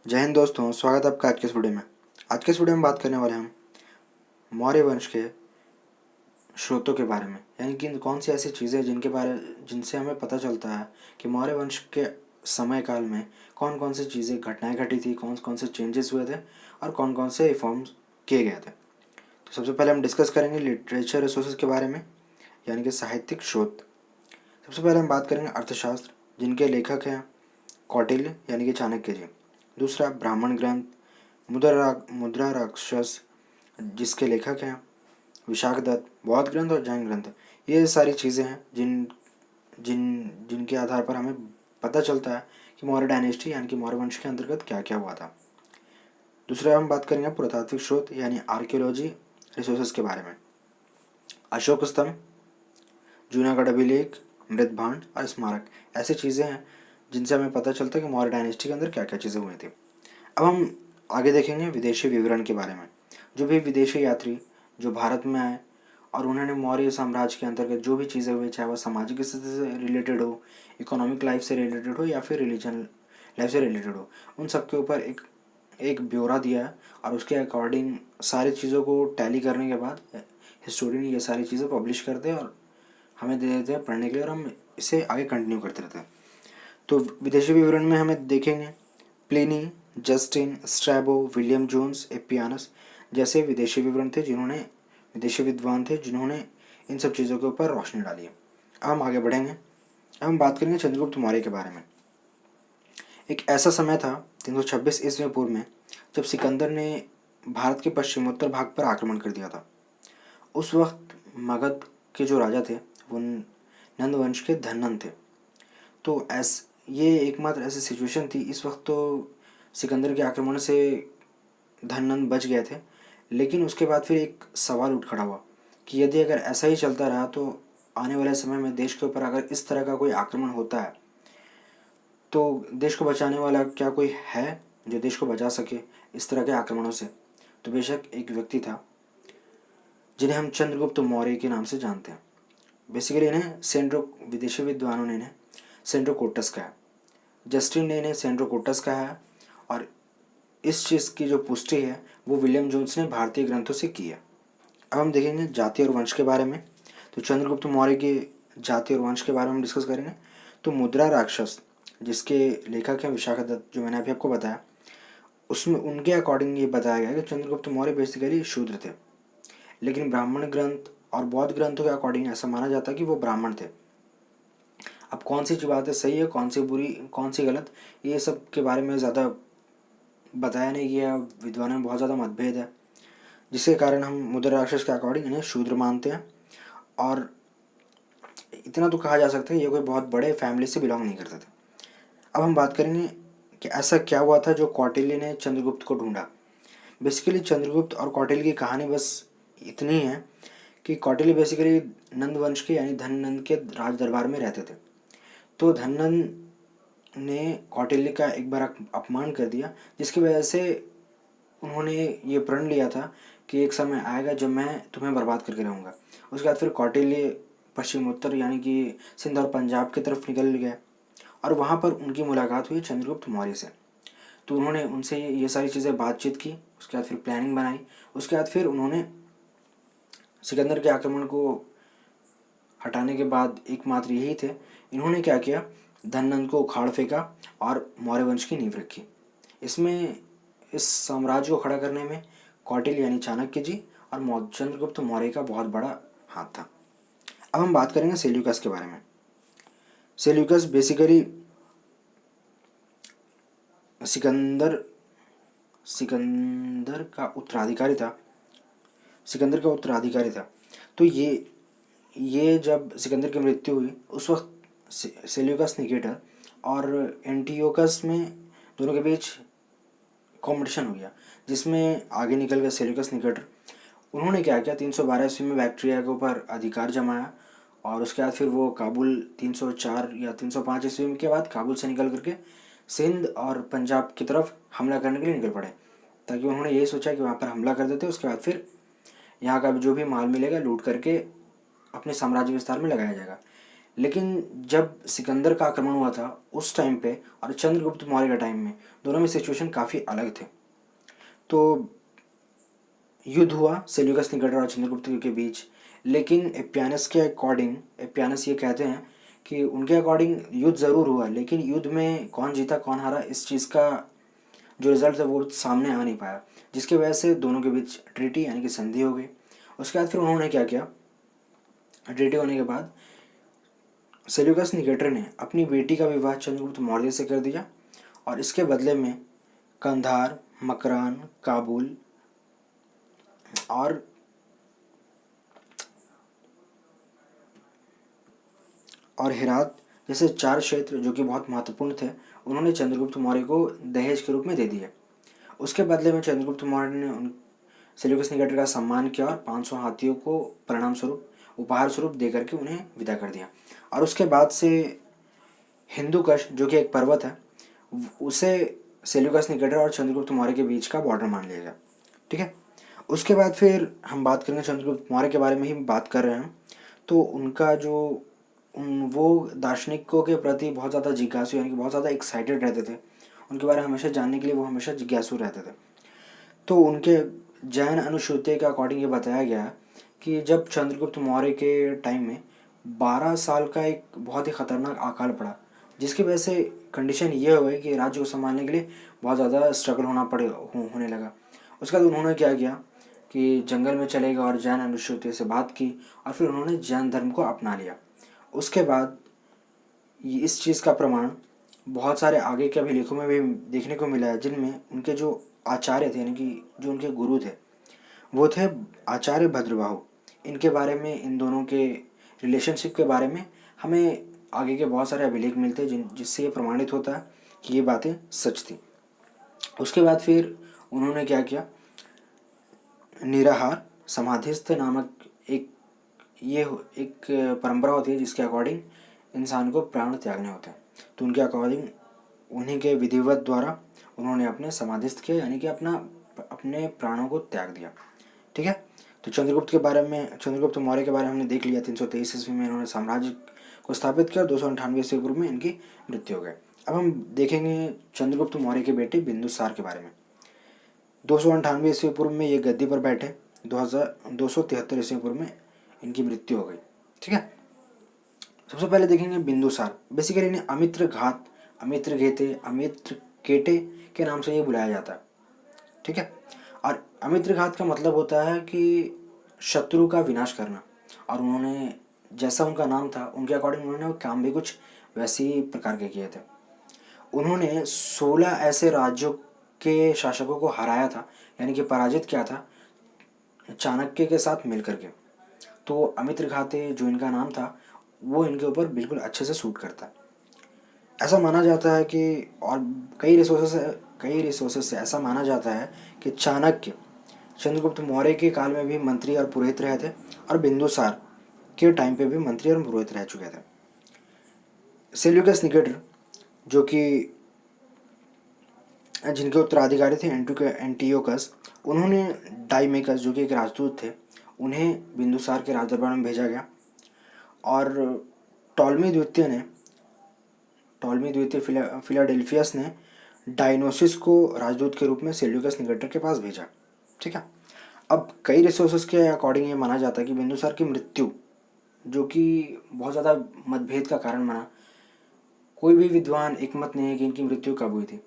जय हिंद दोस्तों, स्वागत है आपका आज के इस वीडियो में। आज के इस वीडियो में बात करने वाले हम मौर्य वंश के स्रोतों के बारे में, यानी कि कौन सी ऐसी चीज़ें जिनसे हमें पता चलता है कि मौर्य वंश के समय काल में कौन कौन सी चीज़ें घटनाएं घटी थी, कौन कौन से चेंजेस हुए थे और कौन कौन से रिफॉर्म्स किए गए थे। तो सबसे पहले हम डिस्कस करेंगे लिटरेचर रिसोर्सेज के बारे में, यानी कि साहित्यिक स्रोत। सबसे पहले हम बात करेंगे अर्थशास्त्र, जिनके लेखक हैं कौटिल्य यानी कि चाणक्य जी। दूसरा ब्राह्मण ग्रंथ, मुद्रा राक्षस, जिसके लेखक हैं विशाखदत्त। बौद्ध ग्रंथ और जैन ग्रंथ, ये सारी चीज़ें हैं जिन जिन जिनके आधार पर हमें पता चलता है कि मौर्य डायनेस्टी यानी कि मौर्य वंश के अंतर्गत क्या क्या हुआ था। दूसरा हम बात करेंगे पुरातात्विक स्रोत यानी आर्कियोलॉजी रिसोर्सेज के बारे में। अशोक स्तंभ, जूनागढ़ अभिलेख, मृत भांड और स्मारक, ऐसी चीज़ें हैं जिनसे हमें पता चलता है कि मौर्य डायनेस्टी के अंदर क्या क्या चीज़ें हुई थी। अब हम आगे देखेंगे विदेशी विवरण के बारे में। जो भी विदेशी यात्री जो भारत में आए और उन्होंने मौर्य साम्राज्य के अंतर्गत जो भी चीज़ें हुई, चाहे वह सामाजिक स्थिति से रिलेटेड हो, इकोनॉमिक लाइफ से रिलेटेड हो या फिर रिलीजन लाइफ से रिलेटेड हो, उन सब के ऊपर एक एक ब्यौरा दिया है और उसके अकॉर्डिंग सारी चीज़ों को टैली करने के बाद हिस्टोरियन ये सारी चीज़ें पब्लिश करते हैं और हमें दे देते हैं पढ़ने के लिए, और हम इसे आगे कंटिन्यू करते रहते हैं। तो विदेशी विवरण में हमें देखेंगे Pliny, Justin, Strabo, William Jones, Appianus जैसे विदेशी विवरण थे, विदेशी विद्वान थे जिन्होंने इन सब चीज़ों के ऊपर रोशनी डाली है। अब हम आगे बढ़ेंगे। अब हम बात करेंगे चंद्रगुप्त मौर्य के बारे में। एक ऐसा समय था 326 ईस्वी पूर्व में, जब सिकंदर ने भारत के पश्चिमोत्तर भाग पर आक्रमण कर दिया था। उस वक्त मगध के जो राजा थे वो नंद वंश के धननंद थे। तो ये एकमात्र ऐसी सिचुएशन थी इस वक्त। तो सिकंदर के आक्रमण से धननंद बच गए थे, लेकिन उसके बाद फिर एक सवाल उठ खड़ा हुआ कि यदि अगर ऐसा ही चलता रहा तो आने वाले समय में देश के ऊपर अगर इस तरह का कोई आक्रमण होता है तो देश को बचाने वाला क्या कोई है जो देश को बचा सके इस तरह के आक्रमणों से। तो बेशक एक व्यक्ति था जिन्हें हम चंद्रगुप्त मौर्य के नाम से जानते हैं। बेसिकली इन्हें सेंड्रो विदेशी विद्वानों ने इन्हें सेंड्रोकोटस कहा, जस्टिन ने इन्हें सेंड्रोकोटस कहा है, और इस चीज़ की जो पुष्टि है वो विलियम जोन्स ने भारतीय ग्रंथों से की है। अब हम देखेंगे जाति और वंश के बारे में। तो चंद्रगुप्त मौर्य के जाति और वंश के बारे में हम डिस्कस करेंगे। तो मुद्रा राक्षस, जिसके लेखक हैं विशाखदत्त, जो मैंने अभी आपको बताया, उसमें उनके अकॉर्डिंग ये बताया गया कि चंद्रगुप्त मौर्य बेसिकली शूद्र थे, लेकिन ब्राह्मण ग्रंथ और बौद्ध ग्रंथों के अकॉर्डिंग ऐसा माना जाता है कि वो ब्राह्मण थे। अब कौन सी बातें सही है, कौन सी बुरी, कौन सी गलत, ये सब के बारे में ज़्यादा बताया नहीं गया। विद्वानों में बहुत ज़्यादा मतभेद है, जिसके कारण हम मुद्रा राक्षस के अकॉर्डिंग इन्हें शूद्र मानते हैं। और इतना तो कहा जा सकता है ये कोई बहुत बड़े फैमिली से बिलोंग नहीं करते थे। अब हम बात करेंगे कि ऐसा क्या हुआ था जो कौटिल्य ने चंद्रगुप्त को ढूंढा। बेसिकली चंद्रगुप्त और कौटिल्य की कहानी बस इतनी है कि कौटिल्य बेसिकली नंद वंश के यानी धननंद के राज दरबार में रहते थे। तो धननंद ने कौटिल्य का एक बार अपमान कर दिया, जिसकी वजह से उन्होंने ये प्रण लिया था कि एक समय आएगा जब मैं तुम्हें बर्बाद करके रहूँगा। उसके बाद फिर कौटिल्य पश्चिमोत्तर यानी कि सिंध और पंजाब की तरफ निकल गए और वहाँ पर उनकी मुलाकात हुई चंद्रगुप्त मौर्य से। तो उन्होंने उनसे ये सारी चीज़ें बातचीत की, उसके बाद फिर प्लानिंग बनाई। उसके बाद फिर उन्होंने सिकंदर के आक्रमण को हटाने के बाद एकमात्र यही थे, इन्होंने क्या किया, धननंद को उखाड़ फेंका और मौर्य वंश की नींव रखी। इसमें इस साम्राज्य को खड़ा करने में कौटिल्य यानी चाणक्य जी और चंद्रगुप्त मौर्य का बहुत बड़ा हाथ था। अब हम बात करेंगे सेल्यूकस के बारे में। सेल्यूकस बेसिकली सिकंदर सिकंदर का उत्तराधिकारी था सिकंदर का उत्तराधिकारी था। तो ये जब सिकंदर की मृत्यु हुई उस वक्त सेल्यूकस निकेटर और एंटियोकस में दोनों के बीच कॉम्पिटिशन हो गया, जिसमें आगे निकल गया सेल्यूकस निकेटर। उन्होंने क्या किया, 312 ईस्वी में बैक्ट्रिया के ऊपर अधिकार जमाया और उसके बाद फिर वो काबुल 304 या 305 ईस्वी के बाद काबुल से निकल करके सिंध और पंजाब की तरफ हमला करने के लिए निकल पड़े, ताकि उन्होंने यही सोचा कि वहाँ पर हमला कर देते, उसके बाद फिर यहाँ का जो भी माल मिलेगा लूट करके अपने साम्राज्य विस्तार में लगाया जाएगा। लेकिन जब सिकंदर का आक्रमण हुआ था उस टाइम पे और चंद्रगुप्त मौर्य के टाइम में, दोनों में सिचुएशन काफ़ी अलग थे। तो युद्ध हुआ सेल्यूकस निकेटर और चंद्रगुप्त के बीच, लेकिन एपियानस के अकॉर्डिंग, एपियानस ये कहते हैं कि उनके अकॉर्डिंग युद्ध ज़रूर हुआ, लेकिन युद्ध में कौन जीता कौन हारा इस चीज़ का जो रिजल्ट था वो सामने आ नहीं पाया, जिसकी वजह से दोनों के बीच ट्रीटी यानी कि संधि हो गई। उसके बाद फिर उन्होंने क्या किया, ट्रीटी होने के बाद सेल्यूकस निकेटर ने अपनी बेटी का विवाह चंद्रगुप्त मौर्य से कर दिया और इसके बदले में कंधार, मकरान, काबुल और हेरात जैसे 4 क्षेत्र जो कि बहुत महत्वपूर्ण थे, उन्होंने चंद्रगुप्त मौर्य को दहेज के रूप में दे दिए। उसके बदले में चंद्रगुप्त मौर्य ने उन सेल्यूकस निकेटर का सम्मान किया और 500 हाथियों को परिणाम स्वरूप उपहार स्वरूप देकर के उन्हें विदा कर दिया। और उसके बाद से हिंदू कश जो कि एक पर्वत है, उसे सेल्यूकस निकेटर और चंद्रगुप्त मौर्य के बीच का बॉर्डर मान लिया गया। ठीक है। उसके बाद फिर हम बात करेंगे चंद्रगुप्त मौर्य के बारे में ही बात कर रहे हैं। तो उनका जो वो दार्शनिकों के प्रति बहुत ज़्यादा जिज्ञासु यानी कि बहुत ज़्यादा एक्साइटेड रहते थे, उनके बारे में हमेशा जानने के लिए वो हमेशा जिज्ञासु रहते थे। तो उनके जैन अनुश्रुति के अकॉर्डिंग ये बताया गया कि जब चंद्रगुप्त मौर्य के टाइम में 12 साल का एक बहुत ही खतरनाक अकाल पड़ा, जिसकी वजह से कंडीशन ये हो गई कि राज्य को संभालने के लिए बहुत ज़्यादा स्ट्रगल होने लगा। उसके बाद उन्होंने क्या किया कि जंगल में चले गए और जैन अनुश्रुति से बात की और फिर उन्होंने जैन धर्म को अपना लिया। उसके बाद इस चीज़ का प्रमाण बहुत सारे आगे के अभिलेखों में भी देखने को मिला है, जिनमें उनके जो आचार्य थे यानी कि जो उनके गुरु थे वो थे आचार्य भद्रबाहु। इनके बारे में, इन दोनों के रिलेशनशिप के बारे में हमें आगे के बहुत सारे अभिलेख मिलते हैं जिससे ये प्रमाणित होता है कि ये बातें सच थी। उसके बाद फिर उन्होंने क्या किया, निराहार समाधिस्थ नामक एक परंपरा होती है जिसके अकॉर्डिंग इंसान को प्राण त्यागने होते हैं। तो उनके अकॉर्डिंग उन्हीं के विधिवत द्वारा उन्होंने अपने समाधिस्थ किया यानी कि अपने प्राणों को त्याग दिया। ठीक है। तो चंद्रगुप्त मौर्य के बारे में हमने देख लिया। 323 ईस्वी में इन्होंने साम्राज्य को स्थापित किया और 298 ईस्वी पूर्व में इनकी मृत्यु हो गई। अब हम देखेंगे चंद्रगुप्त मौर्य के बेटे बिंदुसार के बारे में। 298 ईस्वी पूर्व में ये गद्दी पर बैठे, 273 ईस्वी पूर्व में इनकी मृत्यु हो गई। ठीक है। सबसे पहले देखेंगे बिंदुसार। बेसिकली इन्हें अमित्र घात, अमित्र घेते, अमित्र केटे के नाम से ये बुलाया जाता है। ठीक है। और अमित्र घात का मतलब होता है कि शत्रु का विनाश करना। और उन्होंने, जैसा उनका नाम था उनके अकॉर्डिंग, उन्होंने वो काम भी कुछ वैसे ही प्रकार के किए थे। उन्होंने 16 ऐसे राज्यों के शासकों को हराया था यानी कि पराजित किया था चाणक्य के साथ मिलकर के। तो अमित्र घाते जो इनका नाम था वो इनके ऊपर बिल्कुल अच्छे से सूट करता है। ऐसा माना जाता है कि, और कई रिसोर्सेस से ऐसा माना जाता है कि चाणक्य चंद्रगुप्त मौर्य के काल में भी मंत्री और पुरोहित रहे थे और बिंदुसार के टाइम पे भी मंत्री और पुरोहित रह चुके थे। सेल्यूकस निकेटर जो कि जिनके उत्तराधिकारी थे एंटियोकस, उन्होंने डाइमेकस जो कि एक राजदूत थे, उन्हें बिंदुसार के राजदरबार में भेजा गया। और टॉलमी द्वितीय फिलाडेल्फियस ने डायनोसिस को राजदूत के रूप में सेल्यूकस निकेटर के पास भेजा। ठीक है। अब कई रिसोर्सेस के अकॉर्डिंग ये माना जाता है कि बिंदुसार की मृत्यु, जो कि बहुत ज़्यादा मतभेद का कारण बना, कोई भी विद्वान एक मत नहीं है कि इनकी मृत्यु कब हुई थी।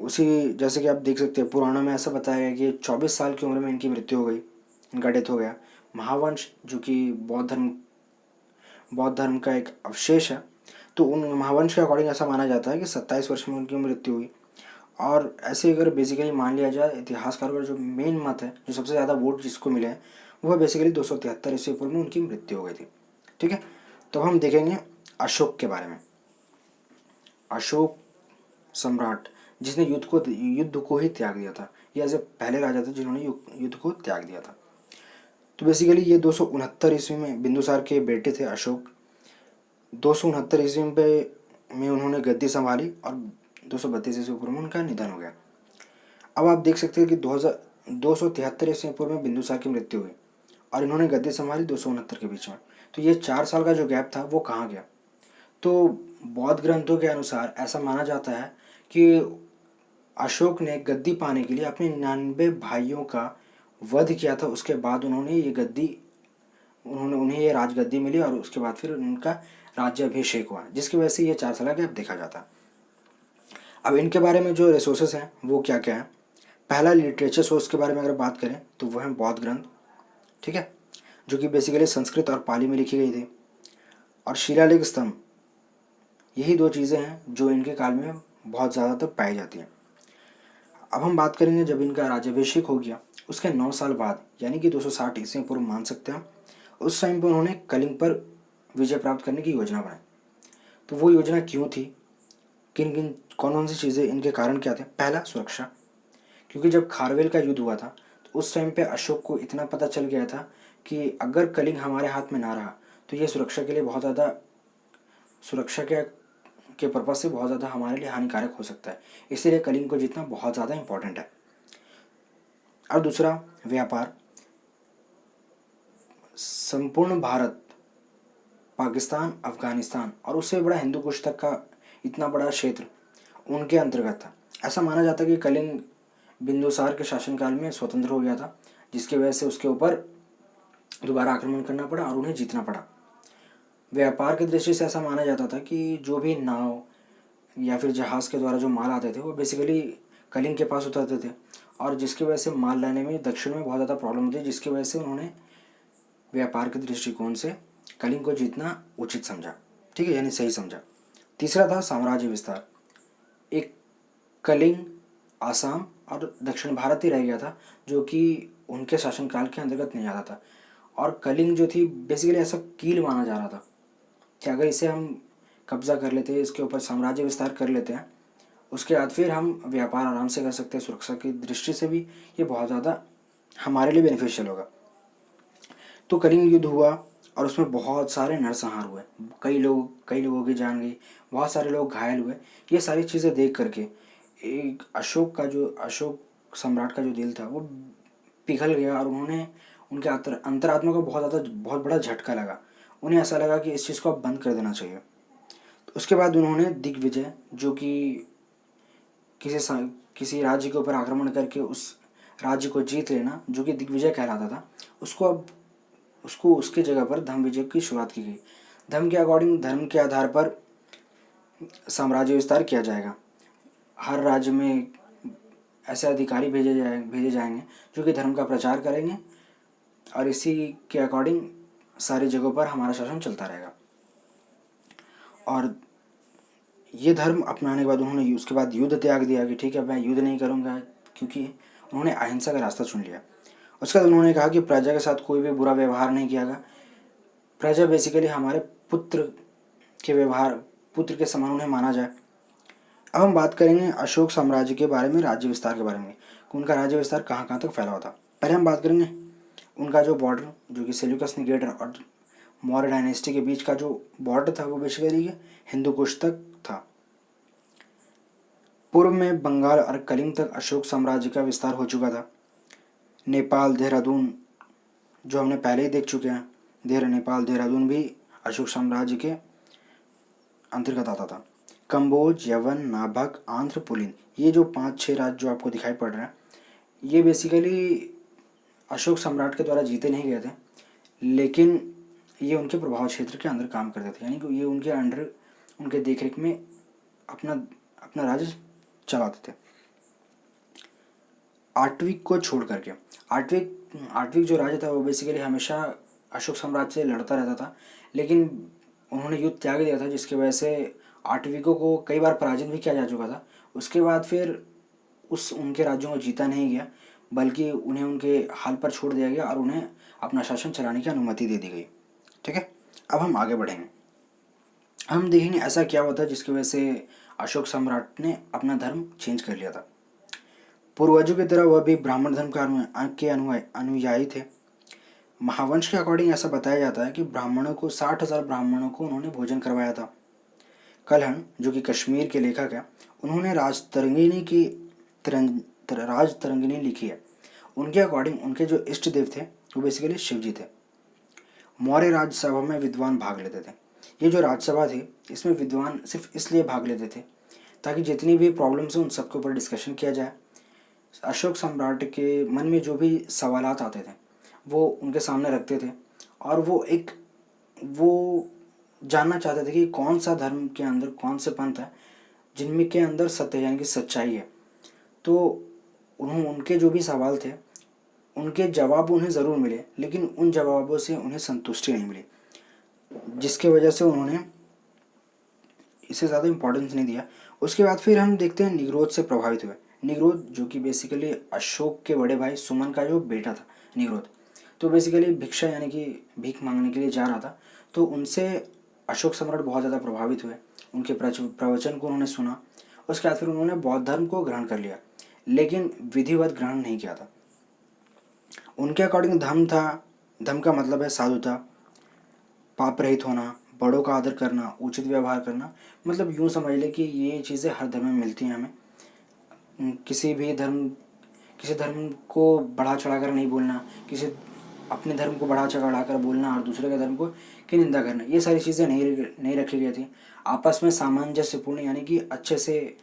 उसी जैसे कि आप देख सकते हैं पुराणों में ऐसा बताया गया कि 24 साल की उम्र में इनकी मृत्यु हो गई, इनका डेथ हो गया। महावंश जो कि बौद्ध धर्म का एक अवशेष है, तो उन महावंश के अकॉर्डिंग ऐसा माना जाता है कि 27 वर्ष में उनकी मृत्यु हुई। और ऐसे अगर बेसिकली मान लिया जाए, इतिहासकारों का जो मेन मत है, जो सबसे ज़्यादा वोट जिसको मिले हैं, वो बेसिकली 273 ईस्वी पूर्व में उनकी मृत्यु हो गई थी। ठीक है। तो हम देखेंगे अशोक के बारे में। अशोक सम्राट जिसने युद्ध को ही त्याग दिया था, ये ऐसे पहले राजा थे जिन्होंने युद्ध को त्याग दिया था। तो बेसिकली ये 269 ईस्वी में बिंदुसार के बेटे थे अशोक। 269 ईस्वी में उन्होंने गद्दी संभाली और 232 ईस्वी पूर्व में उनका निधन हो गया। अब आप देख सकते हैं कि 273 ईस्वी पूर्व में बिंदुसार की मृत्यु हुई और इन्होंने गद्दी संभाली 269 के बीच में। तो ये 4 साल का जो गैप था वो कहाँ गया? तो बौद्ध ग्रंथों के अनुसार ऐसा माना जाता है कि अशोक ने गद्दी पाने के लिए अपने 99 भाइयों का वध किया था। उसके बाद उन्हें ये राजगद्दी मिली और उसके बाद फिर उनका राज्याभिषेक हुआ, जिसकी वजह से ये 4 साल का गैप देखा जाता है। अब इनके बारे में जो रिसोर्सेस हैं वो क्या क्या है? पहला लिटरेचर सोर्स के बारे में अगर बात करें तो वो है बौद्ध ग्रंथ, ठीक है, जो कि बेसिकली संस्कृत और पाली में लिखी गई थी, और शिलालेख स्तंभ। यही दो चीज़ें हैं जो इनके काल में बहुत ज़्यादातर पाई जाती हैं। अब हम बात करेंगे जब इनका राज्याभिषेक हो गया उसके 9 साल बाद, यानी कि 260 ईस्वी पूर्व मान सकते हैं, उस टाइम पर उन्होंने कलिंग पर विजय प्राप्त करने की योजना बनाई। तो वो योजना क्यों थी, किन किन कौन कौन सी चीज़ें, इनके कारण क्या थे? पहला, सुरक्षा, क्योंकि जब खारवेल का युद्ध हुआ था तो उस टाइम पे अशोक को इतना पता चल गया था कि अगर कलिंग हमारे हाथ में ना रहा तो ये सुरक्षा के लिए बहुत ज़्यादा, सुरक्षा के पर्पज़ से बहुत ज़्यादा हमारे लिए हानिकारक हो सकता है। इसीलिए कलिंग को जीतना बहुत ज़्यादा इंपॉर्टेंट है। और दूसरा, व्यापार। संपूर्ण भारत, पाकिस्तान, अफगानिस्तान और उससे बड़ा हिंदू कुश तक का इतना बड़ा क्षेत्र उनके अंतर्गत था। ऐसा माना जाता है कि कलिंग बिंदुसार के शासनकाल में स्वतंत्र हो गया था, जिसकी वजह से उसके ऊपर दोबारा आक्रमण करना पड़ा और उन्हें जीतना पड़ा। व्यापार की दृष्टि से ऐसा माना जाता था कि जो भी नाव या फिर जहाज़ के द्वारा जो माल आते थे वो बेसिकली कलिंग के पास उतरते थे, और जिसकी वजह से माल लाने में दक्षिण में बहुत ज़्यादा प्रॉब्लम होती है, जिसकी वजह से उन्होंने व्यापार के दृष्टिकोण से कलिंग को जीतना उचित समझा, ठीक है, यानी सही समझा। तीसरा था साम्राज्य विस्तार। एक कलिंग आसाम और दक्षिण भारत ही रह गया था जो कि उनके शासनकाल के अंतर्गत नहीं आता था, और कलिंग जो थी बेसिकली ऐसा कील माना जा रहा था कि अगर इसे हम कब्जा कर लेते हैं, इसके ऊपर साम्राज्य विस्तार कर लेते हैं, उसके बाद फिर हम व्यापार आराम से कर सकते हैं, सुरक्षा की दृष्टि से भी ये बहुत ज़्यादा हमारे लिए बेनिफिशियल होगा। तो कलिंग युद्ध हुआ और उसमें बहुत सारे नरसंहार हुए, कई लोगों की जान गई, बहुत सारे लोग घायल हुए। ये सारी चीज़ें देख करके एक अशोक सम्राट का जो दिल था वो पिघल गया, और उन्होंने उनके अंतरात्मा को बहुत बड़ा झटका लगा। उन्हें ऐसा लगा कि इस चीज़ को अब बंद कर देना चाहिए। तो उसके बाद उन्होंने दिग्विजय, जो कि किसी राज्य के ऊपर आक्रमण करके उस राज्य को जीत लेना, जो कि दिग्विजय कहलाता था, उसको उसके जगह पर धर्म विजय की शुरुआत की गई। धर्म के आधार पर साम्राज्य विस्तार किया जाएगा। हर राज्य में ऐसे अधिकारी भेजे जाएंगे जो कि धर्म का प्रचार करेंगे, और इसी के अकॉर्डिंग सारी जगहों पर हमारा शासन चलता रहेगा। और ये धर्म अपनाने के बाद उन्होंने उसके बाद युद्ध त्याग दिया कि ठीक है, मैं युद्ध नहीं करूँगा, क्योंकि उन्होंने अहिंसा का रास्ता चुन लिया। उसके बाद उन्होंने कहा कि प्रजा के साथ कोई भी बुरा व्यवहार नहीं किया गया। प्रजा बेसिकली हमारे पुत्र के समान उन्हें माना जाए। अब हम बात करेंगे अशोक साम्राज्य के बारे में, राज्य विस्तार के बारे में, कि उनका राज्य विस्तार कहाँ कहाँ तक फैला हुआ था। पहले हम बात करेंगे उनका जो बॉर्डर, जो कि सेल्यूकस निकेटर और मौर्य डायनेस्टी के बीच का जो बॉर्डर था वो बेसिकली हिंदू कुश तक था। पूर्व में बंगाल और कलिंग तक अशोक साम्राज्य का विस्तार हो चुका था। नेपाल, देहरादून, जो हमने पहले ही देख चुके हैं, नेपाल, देहरादून भी अशोक साम्राज्य के अंतर्गत आता था। कंबोज, यवन, नाभक, आंध्र, पुलिन, ये जो 5-6 राज्य जो आपको दिखाई पड़ रहे हैं, ये बेसिकली अशोक सम्राट के द्वारा जीते नहीं गए थे, लेकिन ये उनके प्रभाव क्षेत्र के अंदर काम करते थे, यानी कि ये उनके देखरेख में अपना अपना राज्य चलाते थे। आर्टविक को छोड़ करके, आर्टविक जो राजा था वो बेसिकली हमेशा अशोक सम्राट से लड़ता रहता था, लेकिन उन्होंने युद्ध त्याग दिया था, जिसकी वजह से आर्टविकों को कई बार पराजित भी किया जा चुका था। उसके बाद फिर उनके राज्यों को जीता नहीं गया, बल्कि उन्हें उनके हाल पर छोड़ दिया गया और उन्हें अपना शासन चलाने की अनुमति दे दी गई, ठीक है। अब हम आगे बढ़ेंगे, हम देखेंगे ऐसा क्या हुआ था जिसकी वजह से अशोक सम्राट ने अपना धर्म चेंज कर लिया था। पूर्वजों की तरह वह भी ब्राह्मण धर्म के अनुयायी थे। महावंश के अकॉर्डिंग ऐसा बताया जाता है कि 60,000 ब्राह्मणों को उन्होंने भोजन करवाया था। कलहण, जो कि कश्मीर के लेखक हैं, उन्होंने राज तरंगिणी लिखी है। उनके अकॉर्डिंग उनके जो इष्ट देव थे वो बेसिकली शिव जी थे। मौर्य राज्यसभा में विद्वान भाग लेते थे। ये जो राज्यसभा थी इसमें विद्वान सिर्फ इसलिए भाग लेते थे ताकि जितनी भी प्रॉब्लम्स हैं उन सबके ऊपर डिस्कशन किया जाए। अशोक सम्राट के मन में जो भी सवालात आते थे वो उनके सामने रखते थे और वो जानना चाहते थे कि कौन सा धर्म के अंदर कौन से पंथ है जिनमें के अंदर सत्य यानी कि सच्चाई है। तो उनके जो भी सवाल थे उनके जवाब उन्हें ज़रूर मिले, लेकिन उन जवाबों से उन्हें संतुष्टि नहीं मिली, जिसके वजह से उन्होंने इसे ज़्यादा इम्पोर्टेंस नहीं दिया। उसके बाद फिर हम देखते हैं निग्रोध से प्रभावित हुए। निग्रोध जो कि बेसिकली अशोक के बड़े भाई सुमन का जो बेटा था निग्रोध, तो बेसिकली भिक्षा यानी कि भीख मांगने के लिए जा रहा था। तो उनसे अशोक सम्राट बहुत ज़्यादा प्रभावित हुए, उनके प्रवचन को उन्होंने सुना। उसके बाद फिर उन्होंने बौद्ध धर्म को ग्रहण कर लिया, लेकिन विधिवत ग्रहण नहीं किया था। उनके अकॉर्डिंग धर्म का मतलब है साधुता, पाप रहित होना, बड़ों का आदर करना, उचित व्यवहार करना। मतलब यूँ समझ ले कि ये चीज़ें हर धर्म में मिलती हैं हमें। किसी धर्म को बढ़ा चढ़ा कर नहीं बोलना, किसी अपने धर्म को बढ़ा चढ़ा कर बोलना और दूसरे के धर्म को की निंदा करना, ये सारी चीज़ें नहीं रखी गई थी। आपस में सामंजस्यपूर्ण यानी कि अच्छे से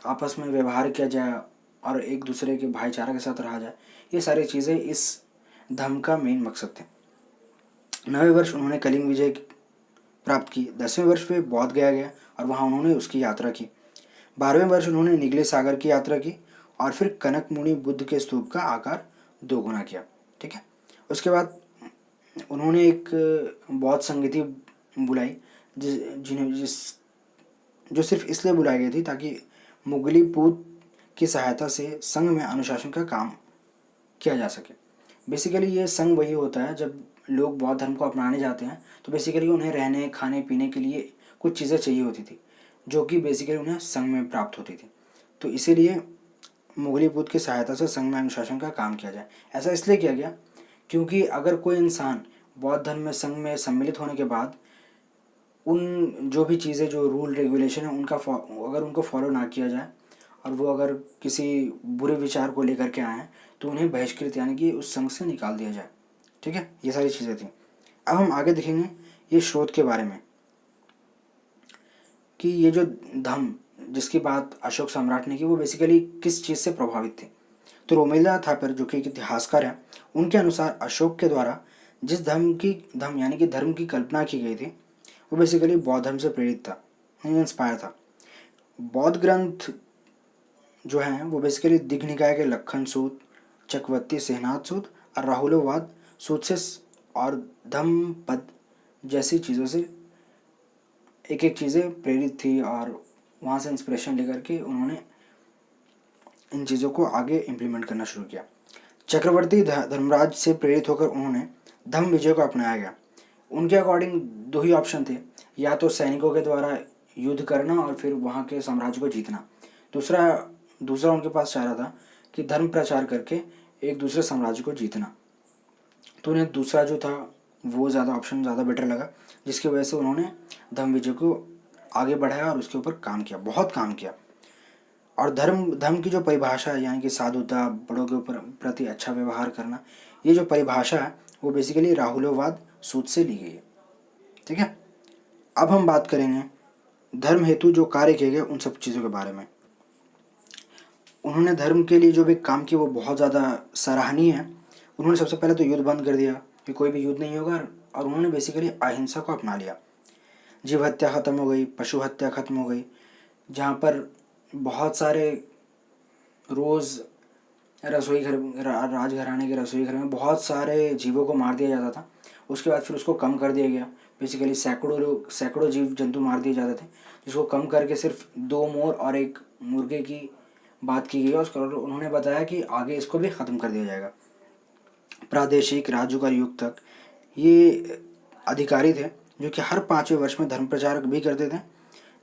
आपस में व्यवहार किया जाए और एक दूसरे के भाईचारा के साथ रहा जाए, ये सारी चीज़ें इस धर्म का मेन मकसद थे। 9वें वर्ष उन्होंने कलिंग विजय प्राप्त की। 10वें वर्ष में बौद्ध गया और वहाँ उन्होंने उसकी यात्रा की। 12वें वर्ष उन्होंने निगले सागर की यात्रा की और फिर कनक मुनि बुद्ध के स्तूप का आकार 2 गुना किया। ठीक है। उसके बाद उन्होंने एक बौद्ध संगीति बुलाई जो सिर्फ इसलिए बुलाई गई थी ताकि मुगली पूत की सहायता से संघ में अनुशासन का काम किया जा सके। बेसिकली ये संघ वही होता है जब लोग बौद्ध धर्म को अपनाने जाते हैं तो बेसिकली उन्हें रहने खाने पीने के लिए कुछ चीज़ें चाहिए होती थी जो कि बेसिकली उन्हें संघ में प्राप्त होती थी। तो इसीलिए मुगली पूत की सहायता से संघ में अनुशासन का काम किया जाए। ऐसा इसलिए किया गया क्योंकि अगर कोई इंसान बौद्ध धर्म में संघ में सम्मिलित होने के बाद उन जो भी चीज़ें जो रूल रेगुलेशन है अगर उनको फॉलो ना किया जाए और वो अगर किसी बुरे विचार को लेकर के आए तो उन्हें बहिष्कृत यानी कि उस संघ से निकाल दिया जाए। ठीक है, ये सारी चीज़ें थी। अब हम आगे देखेंगे ये शोध के बारे में कि ये जो धम्म जिसकी बात अशोक सम्राट ने की वो बेसिकली किस चीज़ से प्रभावित थे। तो रोमिला थापर जो कि एक इतिहासकार हैं, उनके अनुसार अशोक के द्वारा जिस धर्म यानी कि धर्म की कल्पना की गई थी वो बेसिकली बौद्ध धर्म से प्रेरित था, इंस्पायर था। बौद्ध ग्रंथ जो हैं वो बेसिकली दिग्निकाय के लक्खन सूत, चक्रवर्ती सेहनाथ सूत और राहुलोवाद सूत से और धम्म पद जैसी चीज़ों से एक एक चीज़ें प्रेरित थी और वहाँ से इंस्पिरेशन लेकर के उन्होंने इन चीज़ों को आगे इम्प्लीमेंट करना शुरू किया। चक्रवर्ती धर्मराज से प्रेरित होकर उन्होंने धम्म विजय को अपनाया गया। उनके अकॉर्डिंग 2 ही ऑप्शन थे, या तो सैनिकों के द्वारा युद्ध करना और फिर वहाँ के साम्राज्य को जीतना। दूसरा उनके पास चाह रहा था कि धर्म प्रचार करके एक दूसरे साम्राज्य को जीतना। तो उन्हें दूसरा जो था वो ऑप्शन ज़्यादा बेटर लगा, जिसकी वजह से उन्होंने धम्म विजय को आगे बढ़ाया और उसके ऊपर काम किया, बहुत काम किया। और धर्म की जो परिभाषा है यानी कि साधुता, बड़ों के ऊपर प्रति अच्छा व्यवहार करना, ये जो परिभाषा है वो बेसिकली राहुलोवाद सूत से ली गई है। ठीक है। अब हम बात करेंगे धर्म हेतु जो कार्य किए गए उन सब चीज़ों के बारे में। उन्होंने धर्म के लिए जो भी काम किया वो बहुत ज़्यादा सराहनीय है। उन्होंने सबसे पहले तो युद्ध बंद कर दिया कि कोई भी युद्ध नहीं होगा और उन्होंने बेसिकली अहिंसा को अपना लिया। जीव हत्या ख़त्म हो गई, पशु हत्या ख़त्म हो गई, जहाँ पर बहुत सारे रोज़ राजघराने के रसोई घर में बहुत सारे जीवों को मार दिया जाता था। उसके बाद फिर उसको कम कर दिया गया। बेसिकली सैकड़ों जीव जंतु मार दिए जाते थे, जिसको कम करके सिर्फ 2 मोर और 1 मुर्गे की बात की गई है। और उन्होंने बताया कि आगे इसको भी ख़त्म कर दिया जाएगा। प्रादेशिक राज्यों का युग तक ये अधिकारी थे जो कि हर 5वें वर्ष में धर्म प्रचार भी करते थे,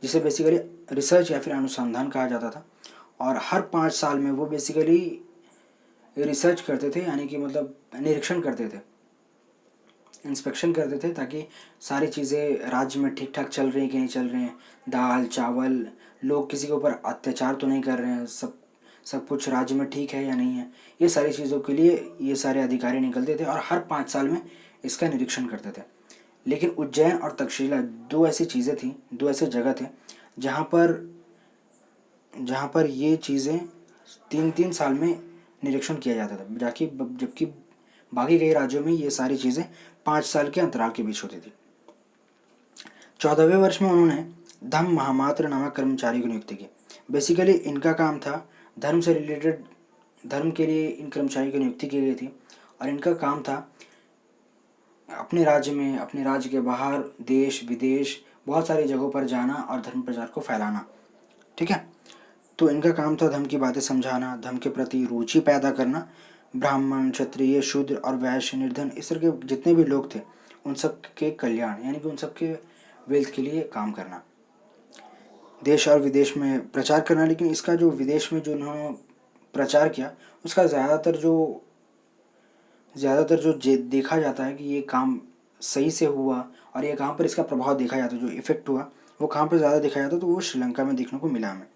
जिसे बेसिकली रिसर्च या फिर अनुसंधान कहा जाता था। और हर 5 साल में वो बेसिकली रिसर्च करते थे, यानी कि मतलब निरीक्षण करते थे, इंस्पेक्शन करते थे, ताकि सारी चीज़ें राज्य में ठीक ठाक चल रही हैं कि नहीं चल रही हैं, दाल चावल, लोग किसी के ऊपर अत्याचार तो नहीं कर रहे हैं, सब कुछ राज्य में ठीक है या नहीं है। ये सारी चीज़ों के लिए ये सारे अधिकारी निकलते थे और हर 5 साल में इसका निरीक्षण करते थे। लेकिन उज्जैन और तक्षशिला दो ऐसी चीज़ें थी, दो ऐसे जगह थे जहाँ पर ये चीज़ें 3-3 साल में निरीक्षण किया जाता था, जबकि बाकी कई राज्यों में ये सारी चीज़ें 5 साल के अंतराल के बीच होती थी। 14वें वर्ष में उन्होंने धम्म महामात्र नामक कर्मचारी की नियुक्ति की। बेसिकली इनका काम था, धर्म से रिलेटेड, धर्म के लिए इन कर्मचारी की नियुक्ति की गई थी और इनका काम था अपने राज्य में, अपने राज्य के बाहर, देश विदेश बहुत सारी जगहों पर जाना और धर्म प्रचार को फैलाना। ठीक है, तो इनका काम था धर्म की बातें समझाना, धर्म के प्रति रुचि पैदा करना, ब्राह्मण, क्षत्रिय, शूद्र और वैश्य, निर्धन, इस तरह के जितने भी लोग थे उन सब के कल्याण यानी कि उन सब के वेल्थ के लिए काम करना, देश और विदेश में प्रचार करना। लेकिन इसका जो विदेश में जो उन्होंने प्रचार किया उसका ज़्यादातर जो देखा जाता है कि ये काम सही से हुआ और ये कहाँ पर इसका प्रभाव देखा जाता है, जो इफेक्ट हुआ वो कहाँ पर ज़्यादा देखा जाता है, तो वो श्रीलंका में देखने को मिला हमें।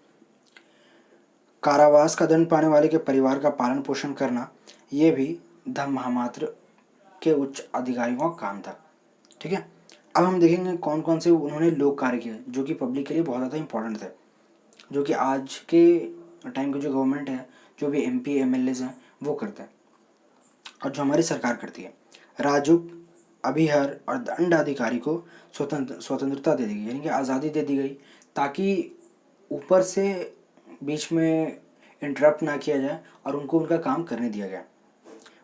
कारावास का दंड पाने वाले के परिवार का पालन पोषण करना, ये भी धम्म महामात्र के उच्च अधिकारियों का काम था। ठीक है, अब हम देखेंगे कौन कौन से उन्होंने लोक कार्य किए जो कि पब्लिक के लिए बहुत ज़्यादा इंपॉर्टेंट थे, जो कि आज के टाइम की जो गवर्नमेंट है, जो भी MP MLAs हैं वो करते हैं और जो हमारी सरकार करती है। राजुक, अभिहर और दंडाधिकारी को स्वतंत्रता दे दी गई, यानी कि आज़ादी दे दी गई, ताकि ऊपर से बीच में इंटरप्ट ना किया जाए और उनको उनका काम करने दिया गया।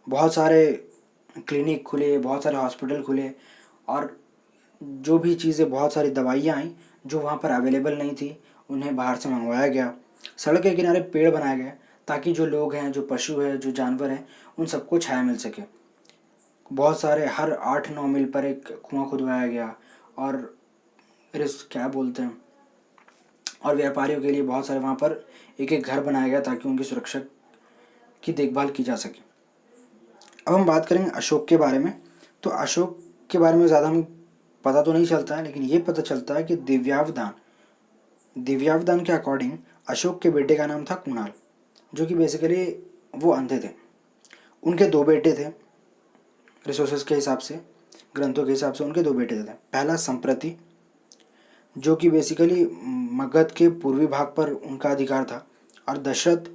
बहुत सारे क्लिनिक खुले, बहुत सारे हॉस्पिटल खुले और जो भी चीज़ें, बहुत सारी दवाइयाँ आई जो वहाँ पर अवेलेबल नहीं थी उन्हें बाहर से मंगवाया गया। सड़क के किनारे पेड़ बनाए गए ताकि जो लोग हैं, जो पशु हैं, जो जानवर हैं, उन सबको छाया मिल सके। बहुत सारे हर 8-9 मील पर एक कुआं खुदवाया गया और क्या बोलते हैं, और व्यापारियों के लिए बहुत सारे वहाँ पर एक एक घर बनाया गया ताकि उनकी सुरक्षा की देखभाल की जा सके। अब हम बात करेंगे अशोक के बारे में। तो अशोक के बारे में ज़्यादा हमें पता तो नहीं चलता है, लेकिन ये पता चलता है कि दिव्यावदान के अकॉर्डिंग अशोक के बेटे का नाम था कुणाल, जो कि बेसिकली वो अंधे थे। उनके 2 बेटे थे, रिसोर्सेज के हिसाब से, ग्रंथों के हिसाब से उनके 2 बेटे थे। पहला संप्रति, जो कि बेसिकली मगध के पूर्वी भाग पर उनका अधिकार था, और दशरथ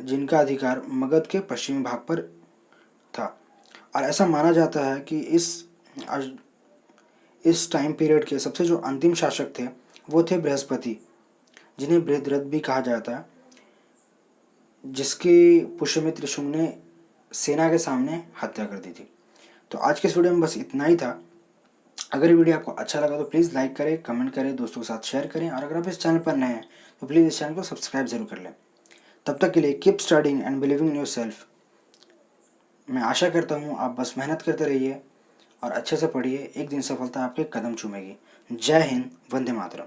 जिनका अधिकार मगध के पश्चिमी भाग पर था। और ऐसा माना जाता है कि इस टाइम पीरियड के सबसे जो अंतिम शासक थे वो थे बृहस्पति, जिन्हें बृहद्रथ भी कहा जाता है, जिसकी पुष्यमित्र शुंग ने सेना के सामने हत्या कर दी थी। तो आज के इस वीडियो में बस इतना ही था। अगर ये वीडियो आपको अच्छा लगा तो प्लीज़ लाइक करें, कमेंट करें, दोस्तों के साथ शेयर करें, और अगर आप इस चैनल पर नए हैं तो प्लीज़ इस चैनल को सब्सक्राइब जरूर कर लें। तब तक के लिए keep studying and believing in yourself. मैं आशा करता हूँ आप बस मेहनत करते रहिए और अच्छे से पढ़िए, एक दिन सफलता आपके कदम चूमेगी। जय हिंद, वंदे मातरम।